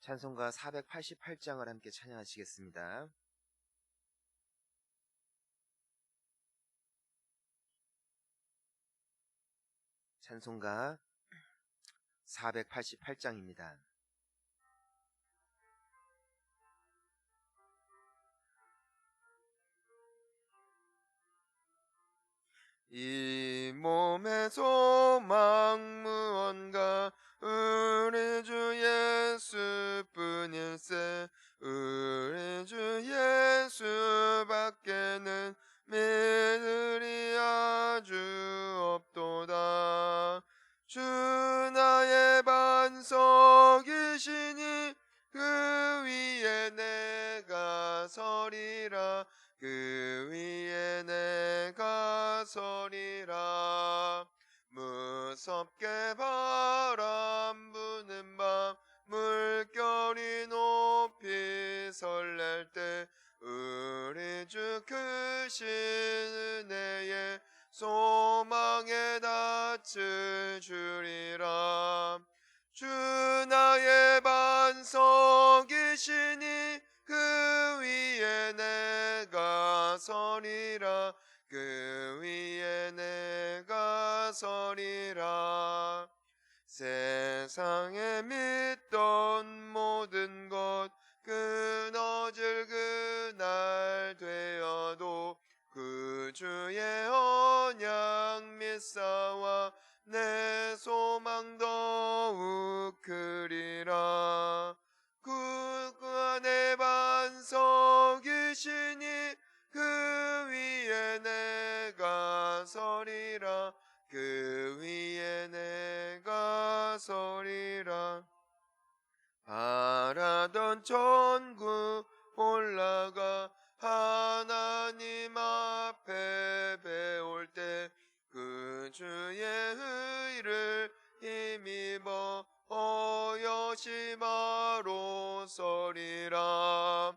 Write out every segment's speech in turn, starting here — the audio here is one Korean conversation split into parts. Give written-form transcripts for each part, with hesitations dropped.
찬송가 488장을 함께 찬양하시겠습니다. 찬송가 488장입니다. 이 몸의 소망 무언가 우리 주 예수뿐일세. 우리 주 예수밖에는 믿으리 아주 없도다. 주 나의 반석이시니 그 위에 내가 서리라. 그 위에 내가 서리라. 무섭게 바람 부는 밤 물결이 높이 설렐 때 우리 주 크신 은혜에 소망에 닻을 주리라. 주 나의 반석이시니 그 위에 내가 서리라. 그 위에 내가 서리라. 세상에 믿던 모든 것 끊어질 그날 되어도 그 주의 언약 믿사와 내 소망 더욱 크리라. 그 안에 반석이시니 그 위에 내가 서리라. 그 위에 내가 서리라. 바라던 천국 올라가 하나님 앞에 배울 때 그 주의 의를 힘입어 여심하로 서리라.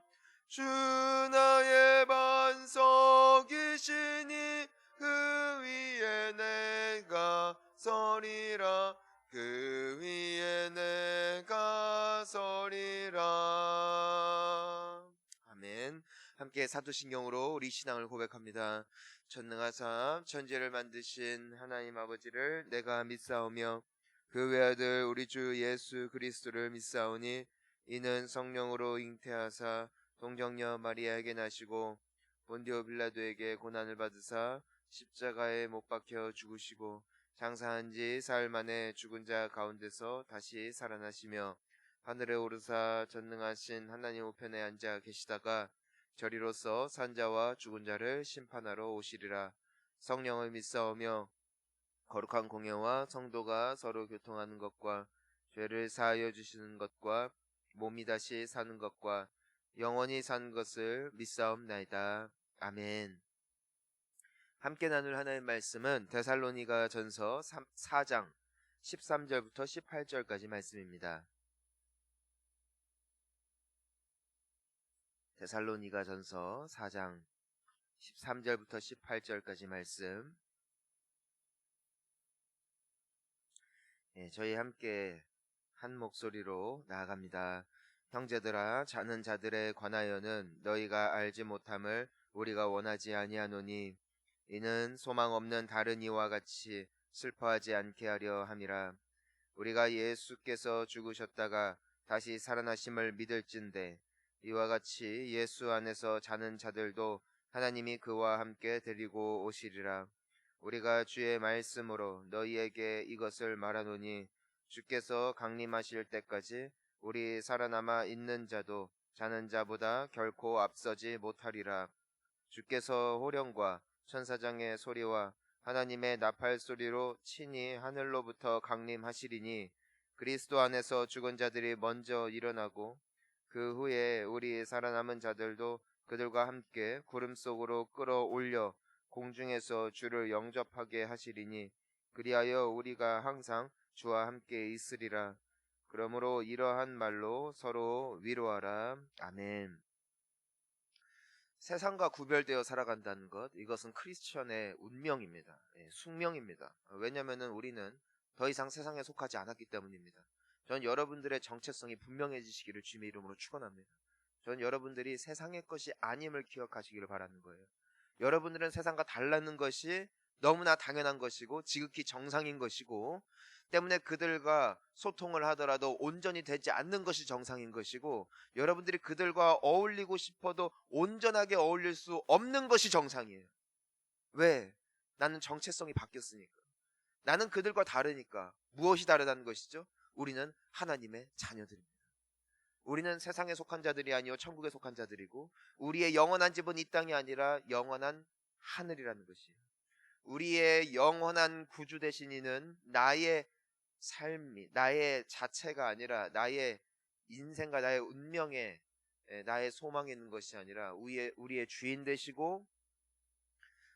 주 나의 반석이시니 그 위에 내가 서리라. 그 위에 내가 서리라. 아멘. 함께 사도신경으로 우리 신앙을 고백합니다. 전능하사 천지를 만드신 하나님 아버지를 내가 믿사오며 그 외아들 우리 주 예수 그리스도를 믿사오니 이는 성령으로 잉태하사 동정녀 마리아에게 나시고 본디오 빌라도에게 고난을 받으사 십자가에 못 박혀 죽으시고 장사한 지 사흘 만에 죽은 자 가운데서 다시 살아나시며 하늘에 오르사 전능하신 하나님 우편에 앉아 계시다가 저리로서 산자와 죽은 자를 심판하러 오시리라. 성령을 믿사오며 거룩한 공예와 성도가 서로 교통하는 것과 죄를 사하여 주시는 것과 몸이 다시 사는 것과 영원히 사는 것을 믿사옵나이다. 아멘. 함께 나눌 하나님의 말씀은 데살로니가 전서 4장 13절부터 18절까지 말씀입니다. 데살로니가 전서 4장 13절부터 18절까지 말씀. 저희 함께 한 목소리로 나아갑니다. 형제들아, 자는 자들에 관하여는 너희가 알지 못함을 우리가 원하지 아니하노니 이는 소망 없는 다른 이와 같이 슬퍼하지 않게 하려 함이라. 우리가 예수께서 죽으셨다가 다시 살아나심을 믿을진대 이와 같이 예수 안에서 자는 자들도 하나님이 그와 함께 데리고 오시리라. 우리가 주의 말씀으로 너희에게 이것을 말하노니 주께서 강림하실 때까지 우리 살아남아 있는 자도 자는 자보다 결코 앞서지 못하리라. 주께서 호령과 천사장의 소리와 하나님의 나팔 소리로 친히 하늘로부터 강림하시리니 그리스도 안에서 죽은 자들이 먼저 일어나고 그 후에 우리 살아남은 자들도 그들과 함께 구름 속으로 끌어올려 공중에서 주를 영접하게 하시리니 그리하여 우리가 항상 주와 함께 있으리라. 그러므로 이러한 말로 서로 위로하라. 아멘. 세상과 구별되어 살아간다는 것, 이것은 크리스천의 운명입니다. 숙명입니다. 왜냐하면 우리는 더 이상 세상에 속하지 않았기 때문입니다. 전 여러분들의 정체성이 분명해지시기를 주님의 이름으로 축원합니다. 전 여러분들이 세상의 것이 아님을 기억하시기를 바라는 거예요. 여러분들은 세상과 달라는 것이 너무나 당연한 것이고 지극히 정상인 것이고, 때문에 그들과 소통을 하더라도 온전히 되지 않는 것이 정상인 것이고, 여러분들이 그들과 어울리고 싶어도 온전하게 어울릴 수 없는 것이 정상이에요. 왜? 나는 정체성이 바뀌었으니까. 나는 그들과 다르니까. 무엇이 다르다는 것이죠? 우리는 하나님의 자녀들입니다. 우리는 세상에 속한 자들이 아니요 천국에 속한 자들이고, 우리의 영원한 집은 이 땅이 아니라 영원한 하늘이라는 것이에요. 우리의 영원한 구주 되신 이는 나의 삶이, 나의 자체가 아니라 나의 인생과 나의 운명에, 나의 소망이 있는 것이 아니라 우리의 주인 되시고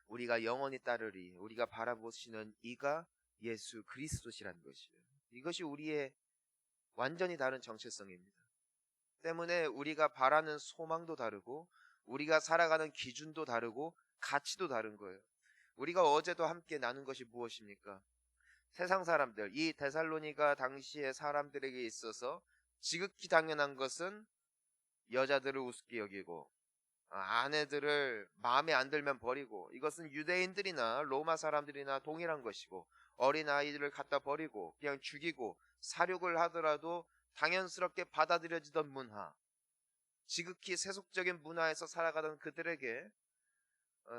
우리가 영원히 따르리, 우리가 바라보시는 이가 예수 그리스도시라는 것이에요. 이것이 우리의 완전히 다른 정체성입니다. 때문에 우리가 바라는 소망도 다르고 우리가 살아가는 기준도 다르고 가치도 다른 거예요. 우리가 어제도 함께 나눈 것이 무엇입니까? 세상 사람들, 이 데살로니가 당시의 사람들에게 있어서 지극히 당연한 것은 여자들을 우습게 여기고 아내들을 마음에 안 들면 버리고, 이것은 유대인들이나 로마 사람들이나 동일한 것이고, 어린아이들을 갖다 버리고 그냥 죽이고 살육을 하더라도 당연스럽게 받아들여지던 문화, 지극히 세속적인 문화에서 살아가던 그들에게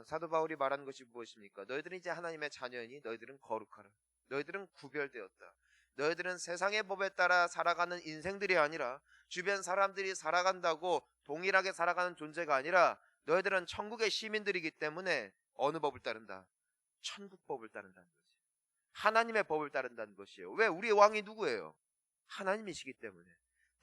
사도 바울이 말하는 것이 무엇입니까? 너희들은 이제 하나님의 자녀이니 너희들은 거룩하라. 너희들은 구별되었다. 너희들은 세상의 법에 따라 살아가는 인생들이 아니라 주변 사람들이 살아간다고 동일하게 살아가는 존재가 아니라 너희들은 천국의 시민들이기 때문에 어느 법을 따른다? 천국 법을 따른다는 거지. 하나님의 법을 따른다는 것이에요. 왜? 우리의 왕이 누구예요? 하나님이시기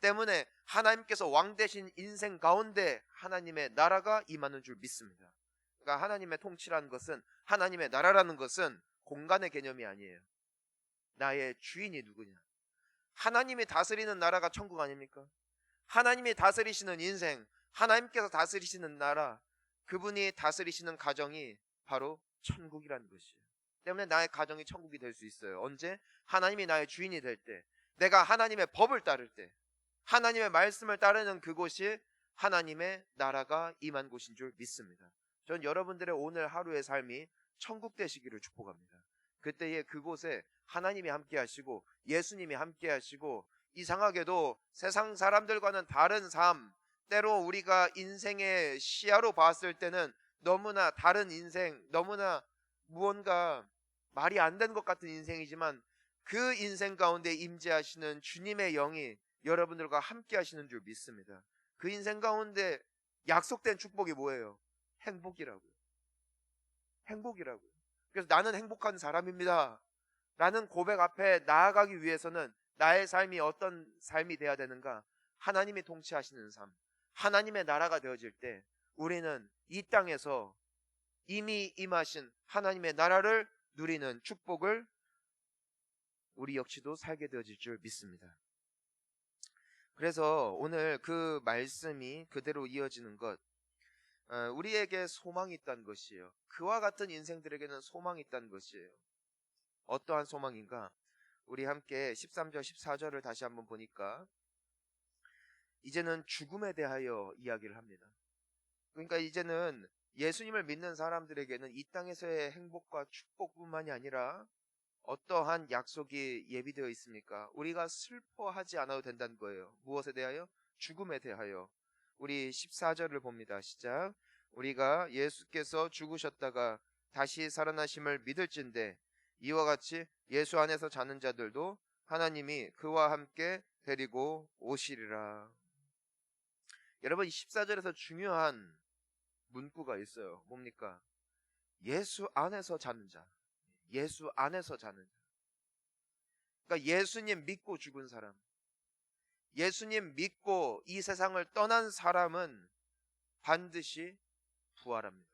때문에 하나님께서 왕 되신 인생 가운데 하나님의 나라가 임하는 줄 믿습니다. 그러니까 하나님의 통치라는 것은, 하나님의 나라라는 것은 공간의 개념이 아니에요. 나의 주인이 누구냐? 하나님이 다스리는 나라가 천국 아닙니까? 하나님이 다스리시는 인생, 하나님께서 다스리시는 나라, 그분이 다스리시는 가정이 바로 천국이라는 것이에요. 때문에 나의 가정이 천국이 될 수 있어요. 언제? 하나님이 나의 주인이 될 때, 내가 하나님의 법을 따를 때, 하나님의 말씀을 따르는 그곳이 하나님의 나라가 임한 곳인 줄 믿습니다. 전 여러분들의 오늘 하루의 삶이 천국 되시기를 축복합니다. 그때에 그곳에 하나님이 함께 하시고 예수님이 함께 하시고, 이상하게도 세상 사람들과는 다른 삶, 때로 우리가 인생의 시야로 봤을 때는 너무나 다른 인생, 너무나 무언가 말이 안 되는 것 같은 인생이지만, 그 인생 가운데 임재하시는 주님의 영이 여러분들과 함께 하시는 줄 믿습니다. 그 인생 가운데 약속된 축복이 뭐예요? 행복이라고요. 행복이라고요. 그래서 나는 행복한 사람입니다 라는 고백 앞에 나아가기 위해서는 나의 삶이 어떤 삶이 돼야 되는가? 하나님이 통치하시는 삶, 하나님의 나라가 되어질 때 우리는 이 땅에서 이미 임하신 하나님의 나라를 누리는 축복을 우리 역시도 살게 되어질 줄 믿습니다. 그래서 오늘 그 말씀이 그대로 이어지는 것, 우리에게 소망이 있다는 것이에요. 그와 같은 인생들에게는 소망이 있다는 것이에요. 어떠한 소망인가? 우리 함께 13절 14절을 다시 한번 보니까, 이제는 죽음에 대하여 이야기를 합니다. 그러니까 이제는 예수님을 믿는 사람들에게는 이 땅에서의 행복과 축복뿐만이 아니라 어떠한 약속이 예비되어 있습니까? 우리가 슬퍼하지 않아도 된다는 거예요. 무엇에 대하여? 죽음에 대하여. 우리 14절을 봅니다. 시작. 우리가 예수께서 죽으셨다가 다시 살아나심을 믿을진대 이와 같이 예수 안에서 자는 자들도 하나님이 그와 함께 데리고 오시리라. 여러분, 14절에서 중요한 문구가 있어요. 뭡니까? 예수 안에서 자는 자. 예수 안에서 자는 자. 그러니까 예수님 믿고 죽은 사람, 예수님 믿고 이 세상을 떠난 사람은 반드시 부활합니다.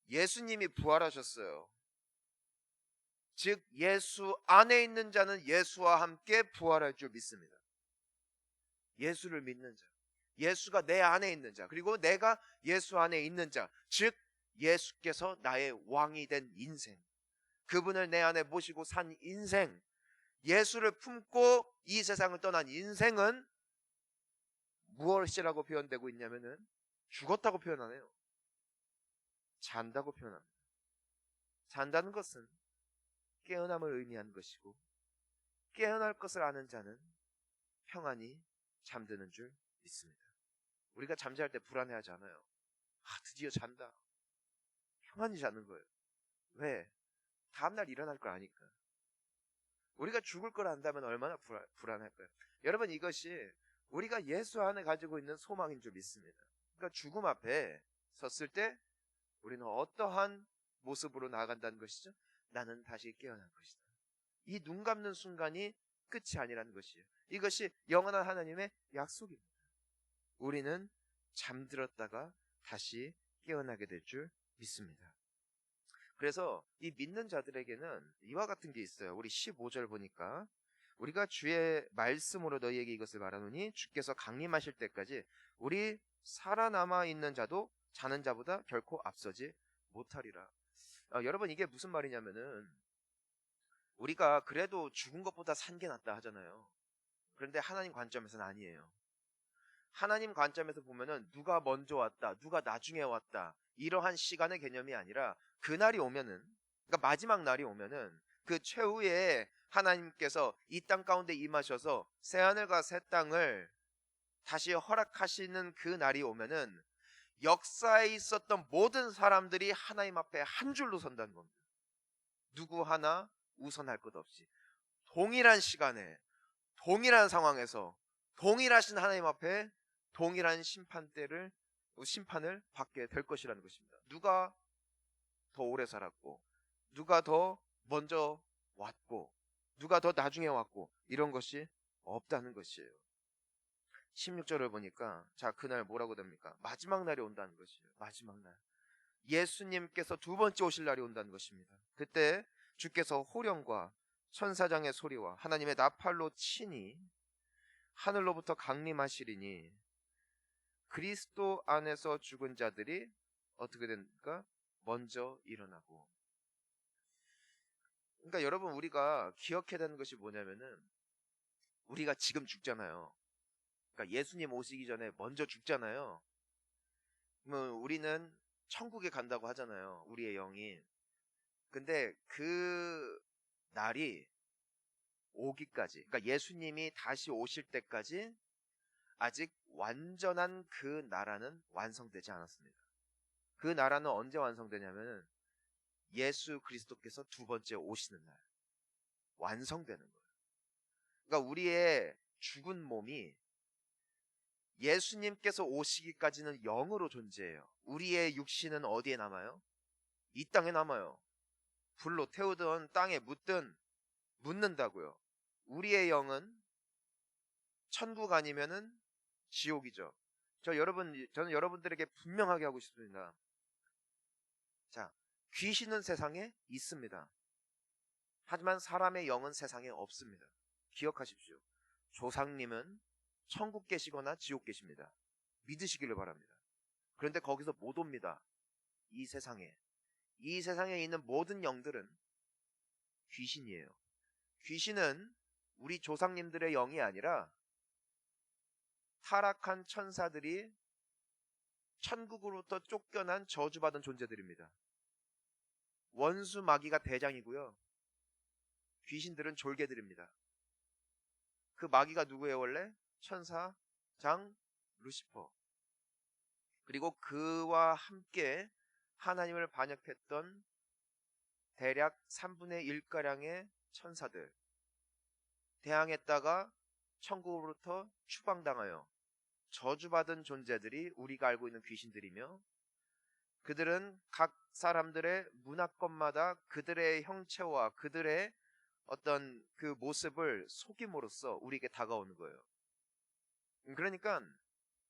예수님이 부활하셨어요. 즉 예수 안에 있는 자는 예수와 함께 부활할 줄 믿습니다. 예수를 믿는 자, 예수가 내 안에 있는 자, 그리고 내가 예수 안에 있는 자, 즉 예수께서 나의 왕이 된 인생, 그분을 내 안에 모시고 산 인생, 예수를 품고 이 세상을 떠난 인생은 무엇이라고 표현되고 있냐면은 죽었다고 표현하네요. 잔다고 표현합니다. 잔다는 것은 깨어남을 의미하는 것이고, 깨어날 것을 아는 자는 평안히 잠드는 줄 믿습니다. 우리가 잠잘 때 불안해하지 않아요. 드디어 잔다. 평안히 자는 거예요. 왜? 다음날 일어날 걸 아니까. 우리가 죽을 걸 안다면 얼마나 불안할까요? 여러분, 이것이 우리가 예수 안에 가지고 있는 소망인 줄 믿습니다. 그러니까 죽음 앞에 섰을 때 우리는 어떠한 모습으로 나아간다는 것이죠? 나는 다시 깨어날 것이다. 이 눈 감는 순간이 끝이 아니라는 것이에요. 이것이 영원한 하나님의 약속입니다. 우리는 잠들었다가 다시 깨어나게 될 줄 믿습니다. 그래서 이 믿는 자들에게는 이와 같은 게 있어요. 우리 15절 보니까 우리가 주의 말씀으로 너희에게 이것을 말하노니 주께서 강림하실 때까지 우리 살아남아 있는 자도 자는 자보다 결코 앞서지 못하리라. 여러분, 이게 무슨 말이냐면은 우리가 그래도 죽은 것보다 산 게 낫다 하잖아요. 그런데 하나님 관점에서는 아니에요. 하나님 관점에서 보면은 누가 먼저 왔다, 누가 나중에 왔다, 이러한 시간의 개념이 아니라 그날이 오면은, 그러니까 마지막 날이 오면은 그 최후에 하나님께서 이 땅 가운데 임하셔서 새하늘과 새 땅을 다시 허락하시는 그 날이 오면은 역사에 있었던 모든 사람들이 하나님 앞에 한 줄로 선다는 겁니다. 누구 하나 우선할 것 없이 동일한 시간에 동일한 상황에서 동일하신 하나님 앞에 동일한 심판을 받게 될 것이라는 것입니다. 누가 더 오래 살았고, 누가 더 먼저 왔고, 누가 더 나중에 왔고, 이런 것이 없다는 것이에요. 16절을 보니까 자, 그날 뭐라고 됩니까? 마지막 날이 온다는 것이에요. 마지막 날. 예수님께서 두 번째 오실 날이 온다는 것입니다. 그때 주께서 호령과 천사장의 소리와 하나님의 나팔로 치니 하늘로부터 강림하시리니 그리스도 안에서 죽은 자들이 어떻게 됩니까? 먼저 일어나고. 그러니까 여러분, 우리가 기억해야 되는 것이 뭐냐면은 우리가 지금 죽잖아요. 그러니까 예수님 오시기 전에 먼저 죽잖아요. 그러면 우리는 천국에 간다고 하잖아요. 우리의 영이. 근데 그 날이 오기까지, 그러니까 예수님이 다시 오실 때까지 아직 완전한 그 나라는 완성되지 않았습니다. 그 나라는 언제 완성되냐면 예수 그리스도께서 두 번째 오시는 날 완성되는 거예요. 그러니까 우리의 죽은 몸이 예수님께서 오시기까지는 영으로 존재해요. 우리의 육신은 어디에 남아요? 이 땅에 남아요. 불로 태우든 땅에 묻든 묻는다고요. 우리의 영은 천국 아니면은 지옥이죠. 저는 여러분들에게 분명하게 하고 싶습니다. 자, 귀신은 세상에 있습니다. 하지만 사람의 영은 세상에 없습니다. 기억하십시오. 조상님은 천국 계시거나 지옥 계십니다. 믿으시기를 바랍니다. 그런데 거기서 못 옵니다. 이 세상에 있는 모든 영들은 귀신이에요. 귀신은 우리 조상님들의 영이 아니라 타락한 천사들이 천국으로부터 쫓겨난 저주받은 존재들입니다. 원수 마귀가 대장이고요. 귀신들은 졸개들입니다. 그 마귀가 누구예요 원래? 천사장 루시퍼. 그리고 그와 함께 하나님을 반역했던 대략 3분의 1가량의 천사들, 대항했다가 천국으로부터 추방당하여 저주받은 존재들이 우리가 알고 있는 귀신들이며, 그들은 각 사람들의 문화권마다 그들의 형체와 그들의 어떤 그 모습을 속임으로써 우리에게 다가오는 거예요. 그러니까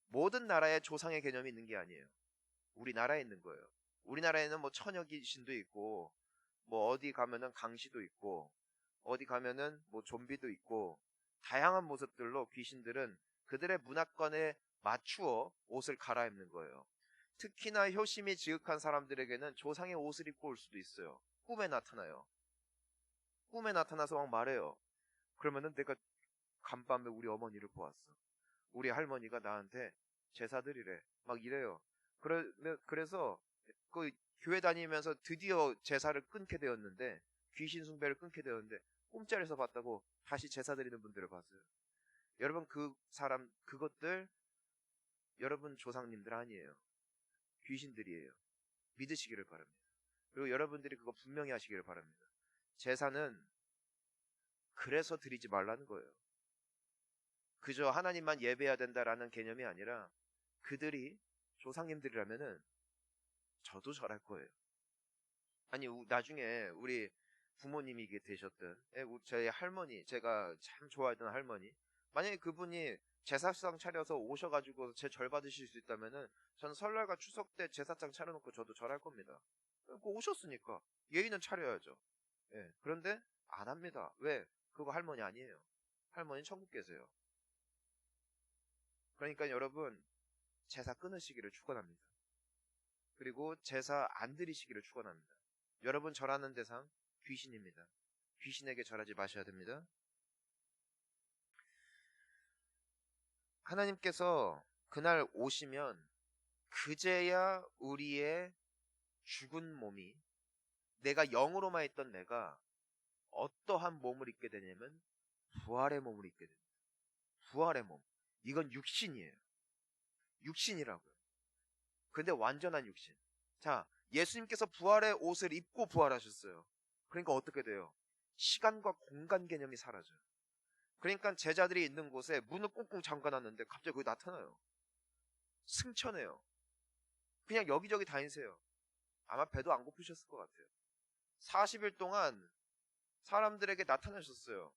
모든 나라에 조상의 개념이 있는 게 아니에요. 우리나라에 있는 거예요. 우리나라에는 뭐 처녀 귀신도 있고, 뭐 어디 가면은 강시도 있고, 어디 가면은 뭐 좀비도 있고, 다양한 모습들로 귀신들은 그들의 문화권에 맞추어 옷을 갈아입는 거예요. 특히나 효심이 지극한 사람들에게는 조상의 옷을 입고 올 수도 있어요. 꿈에 나타나요. 꿈에 나타나서 막 말해요. 그러면은 내가 간밤에 우리 어머니를 보았어. 우리 할머니가 나한테 제사 드리래. 막 이래요. 그래서 그 교회 다니면서 드디어 제사를 끊게 되었는데, 귀신 숭배를 끊게 되었는데 꿈자리에서 봤다고 다시 제사 드리는 분들을 봤어요. 여러분, 그것들 여러분 조상님들 아니에요. 귀신들이에요. 믿으시기를 바랍니다. 그리고 여러분들이 그거 분명히 하시기를 바랍니다. 제사는 그래서 드리지 말라는 거예요. 그저 하나님만 예배해야 된다라는 개념이 아니라, 그들이 조상님들이라면은 저도 절할 거예요. 아니, 나중에 우리 부모님이 되셨던 저희 할머니, 제가 참 좋아하던 할머니, 만약에 그분이 제사상 차려서 오셔가지고 제 절 받으실 수 있다면은 저는 설날과 추석 때 제사상 차려놓고 저도 절할 겁니다. 그 오셨으니까 예의는 차려야죠. 예. 그런데 안 합니다. 왜? 그거 할머니 아니에요. 할머니 천국 계세요. 그러니까 여러분, 제사 끊으시기를 축원합니다. 그리고 제사 안 드리시기를 축원합니다. 여러분 절하는 대상 귀신입니다. 귀신에게 절하지 마셔야 됩니다. 하나님께서 그날 오시면 그제야 우리의 죽은 몸이, 내가 영으로만 있던 내가 어떠한 몸을 입게 되냐면 부활의 몸을 입게 됩니다. 부활의 몸. 이건 육신이에요. 육신이라고요. 근데 완전한 육신. 자, 예수님께서 부활의 옷을 입고 부활하셨어요. 그러니까 어떻게 돼요? 시간과 공간 개념이 사라져요. 그러니까 제자들이 있는 곳에 문을 꽁꽁 잠가놨는데 갑자기 거기 나타나요. 승천해요. 그냥 여기저기 다니세요. 아마 배도 안 고프셨을 것 같아요. 40일 동안 사람들에게 나타나셨어요.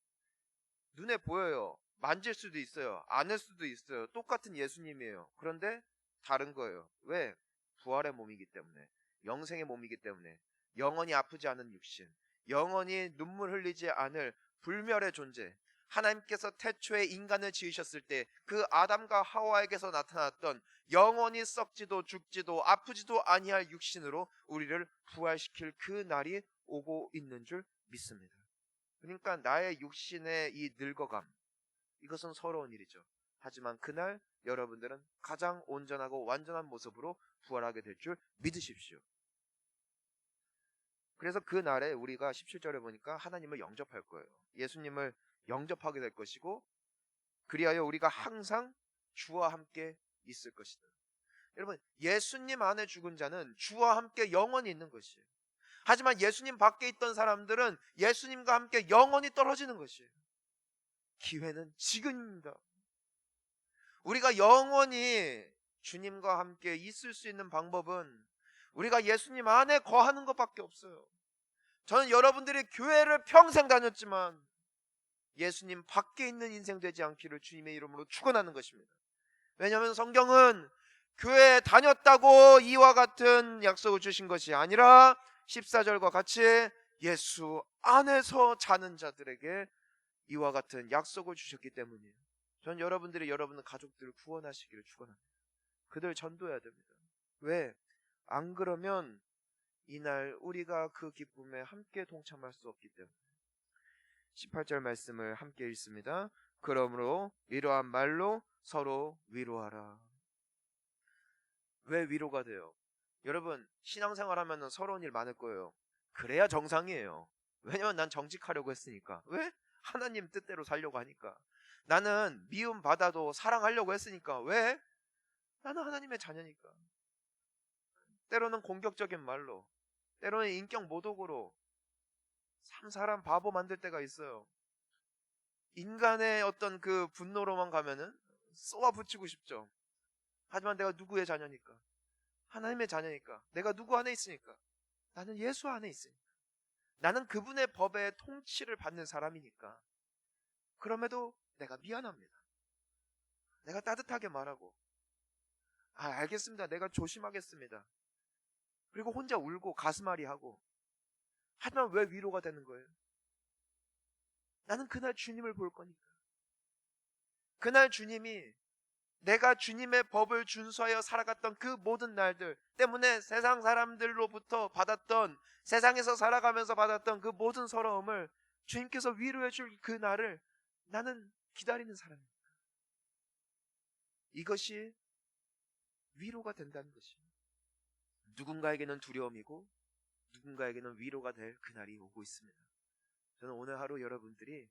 눈에 보여요. 만질 수도 있어요. 안을 수도 있어요. 똑같은 예수님이에요. 그런데 다른 거예요. 왜? 부활의 몸이기 때문에, 영생의 몸이기 때문에, 영원히 아프지 않은 육신, 영원히 눈물 흘리지 않을 불멸의 존재. 하나님께서 태초에 인간을 지으셨을 때 그 아담과 하와에게서 나타났던 영원히 썩지도 죽지도 아프지도 아니할 육신으로 우리를 부활시킬 그 날이 오고 있는 줄 믿습니다. 그러니까 나의 육신의 이 늙어감, 이것은 서러운 일이죠. 하지만 그날 여러분들은 가장 온전하고 완전한 모습으로 부활하게 될 줄 믿으십시오. 그래서 그 날에 우리가 17절에 보니까 하나님을 영접할 거예요. 예수님을 영접하게 될 것이고, 그리하여 우리가 항상 주와 함께 있을 것이다. 여러분, 예수님 안에 죽은 자는 주와 함께 영원히 있는 것이에요. 하지만 예수님 밖에 있던 사람들은 예수님과 함께 영원히 떨어지는 것이에요. 기회는 지금입니다. 우리가 영원히 주님과 함께 있을 수 있는 방법은 우리가 예수님 안에 거하는 것밖에 없어요. 저는 여러분들이 교회를 평생 다녔지만 예수님 밖에 있는 인생 되지 않기를 주님의 이름으로 축원하는 것입니다. 왜냐하면 성경은 교회에 다녔다고 이와 같은 약속을 주신 것이 아니라 14절과 같이 예수 안에서 자는 자들에게 이와 같은 약속을 주셨기 때문이에요. 전 여러분들이 여러분의 가족들을 구원하시기를 축원합니다. 그들 전도해야 됩니다. 왜? 안 그러면 이날 우리가 그 기쁨에 함께 동참할 수 없기 때문에. 18절 말씀을 함께 읽습니다. 그러므로 이러한 말로 서로 위로하라. 왜 위로가 돼요? 여러분, 신앙생활 하면 서러운 일 많을 거예요. 그래야 정상이에요. 왜냐면 난 정직하려고 했으니까. 왜? 하나님 뜻대로 살려고 하니까. 나는 미움 받아도 사랑하려고 했으니까. 왜? 나는 하나님의 자녀니까. 때로는 공격적인 말로, 때로는 인격 모독으로 사람 바보 만들 때가 있어요. 인간의 어떤 그 분노로만 가면은 쏘아 붙이고 싶죠. 하지만 내가 누구의 자녀니까? 하나님의 자녀니까. 내가 누구 안에 있으니까? 나는 예수 안에 있으니까. 나는 그분의 법의 통치를 받는 사람이니까. 그럼에도 내가 미안합니다. 내가 따뜻하게 말하고, 알겠습니다. 내가 조심하겠습니다. 그리고 혼자 울고 가슴앓이 하고. 하지만 왜 위로가 되는 거예요? 나는 그날 주님을 볼 거니까. 그날 주님이 내가 주님의 법을 준수하여 살아갔던 그 모든 날들 때문에 세상 사람들로부터 받았던, 세상에서 살아가면서 받았던 그 모든 서러움을 주님께서 위로해 줄 그 날을 나는 기다리는 사람입니다. 이것이 위로가 된다는 것입니다. 누군가에게는 두려움이고 누군가에게는 위로가 될 그날이 오고 있습니다. 저는 오늘 하루 여러분들이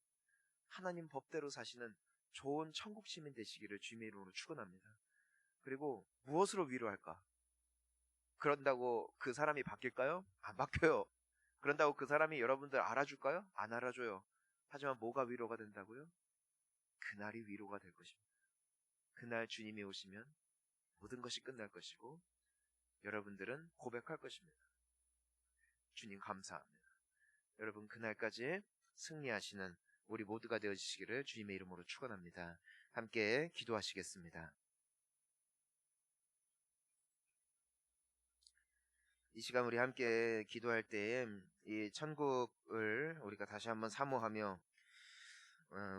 하나님 법대로 사시는 좋은 천국 시민 되시기를 주님의 이름으로 축원합니다. 그리고 무엇으로 위로할까? 그런다고 그 사람이 바뀔까요? 안 바뀌어요. 그런다고 그 사람이 여러분들 알아줄까요? 안 알아줘요. 하지만 뭐가 위로가 된다고요? 그날이 위로가 될 것입니다. 그날 주님이 오시면 모든 것이 끝날 것이고 여러분들은 고백할 것입니다. 주님 감사합니다. 여러분 그날까지 승리하시는 우리 모두가 되어주시기를 주님의 이름으로 축원합니다. 함께 기도하시겠습니다. 이 시간 우리 함께 기도할 때에 이 천국을 우리가 다시 한번 사모하며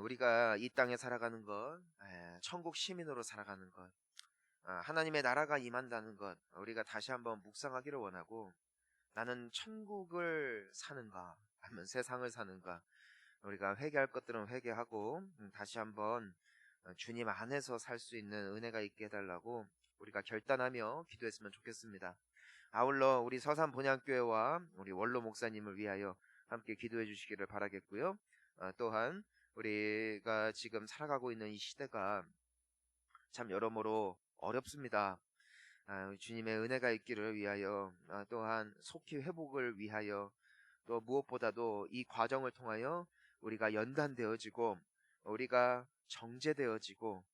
우리가 이 땅에 살아가는 것, 천국 시민으로 살아가는 것, 하나님의 나라가 임한다는 것 우리가 다시 한번 묵상하기를 원하고 나는 천국을 사는가 아니면 세상을 사는가 우리가 회개할 것들은 회개하고 다시 한번 주님 안에서 살 수 있는 은혜가 있게 해달라고 우리가 결단하며 기도했으면 좋겠습니다. 아울러 우리 서산 본향교회와 우리 원로 목사님을 위하여 함께 기도해 주시기를 바라겠고요. 또한 우리가 지금 살아가고 있는 이 시대가 참 여러모로 어렵습니다. 주님의 은혜가 있기를 위하여 또한 속히 회복을 위하여 또 무엇보다도 이 과정을 통하여 우리가 연단되어지고 우리가 정제되어지고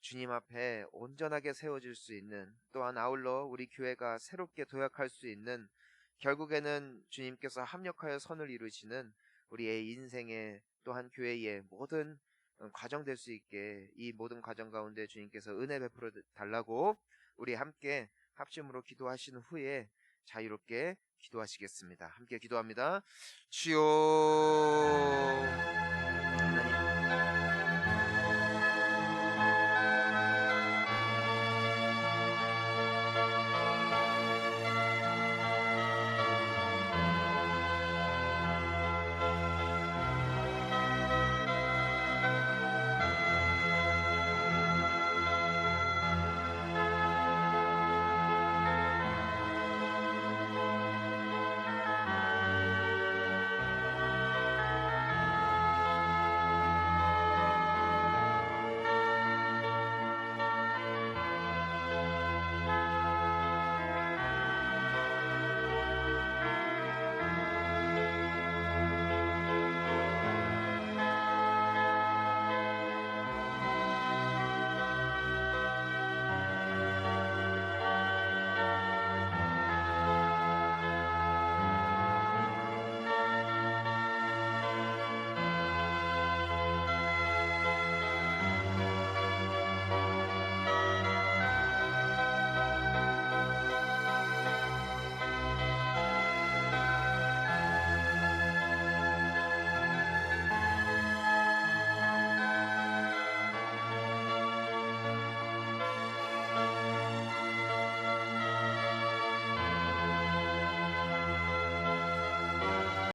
주님 앞에 온전하게 세워질 수 있는 또한 아울러 우리 교회가 새롭게 도약할 수 있는 결국에는 주님께서 합력하여 선을 이루시는 우리의 인생의 또한 교회의 모든 과정 될 수 있게 이 모든 과정 가운데 주님께서 은혜 베풀어 달라고 우리 함께 합심으로 기도하신 후에 자유롭게 기도하시겠습니다. 함께 기도합니다. 주여